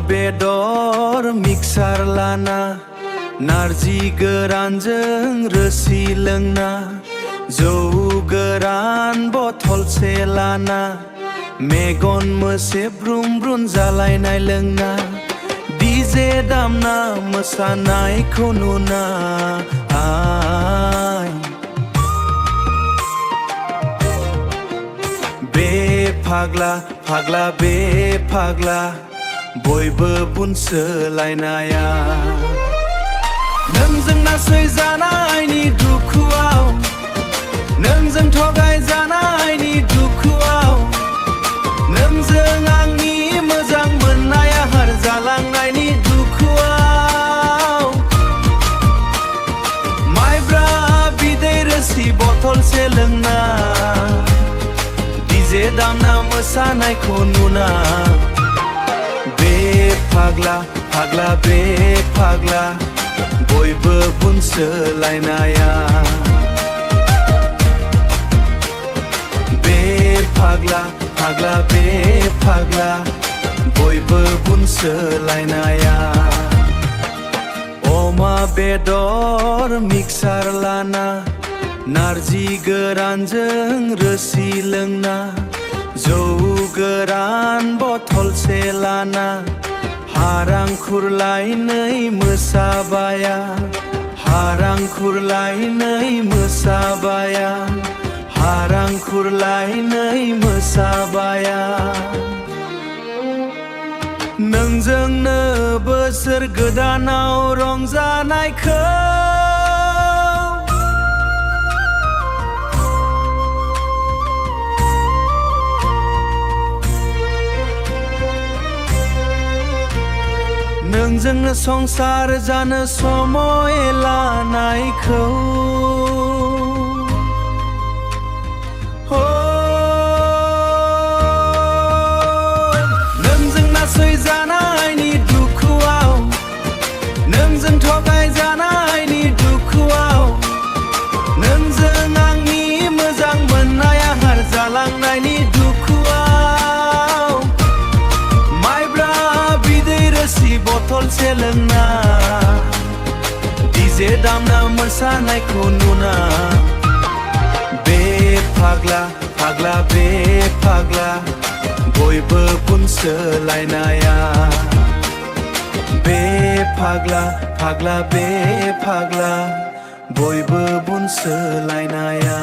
बेदर मिक्सार लाना नारजि गोरानजों रोसि लोंना जौ गोरान बथलसे लाना मेगन मोसे ब्रुम ब्रुम जालायनाय लोंना डीजे दामना मोसानायखौ नुना बे फाग्ला फाग्ला बे फाग्ला बयबो बुंसोलायनाया नोंजों नासयजानायनि दुखुआव नोंजों थगायजानायनि दुखुआव नोंजों आंनि मोजां मोननाया हार जालांनायनि दुखुआव माइब्रा बिदै रोसि बथलसे लोंना डीजे दामना मोसानायखौ नुना बे फाग्ला फाग्ला बे फाग्ला बयबो बुंसोलायनाया बे फाग्ला फाग्ला बे फाग्ला बयबो बुंसोलायनाया अमा बेदर मिक्सार लाना नारजि गोरानजों रोसि लोंना जौ गोरान बथलसे लाना हारां खुरलायनै मोसाबाया हारां खुरलायनै मोसाबाया हारां खुरलायनै मोसाबाया नोंजोंनो बोसोर गोदानाव रंजानायखौ नोंजोंनो संसार जानो समय लानायखौ नोंजों नासयजानायनि दुखुआव नोंजों थगायजानायनि दुखुआव नोंजों आंनि मोजां मोननाया हार जालांनायनि दुखुआव माइब्रा बिदै रोसि बथलसे लोंना डीजे दामना मोसानायखौ नुना बे फाग्ला फाग्ला बे फाग्ला बयबो बुंसोलायनाया बे फाग्ला फाग्ला बे फाग्ला बयबो बुंसोलायनाया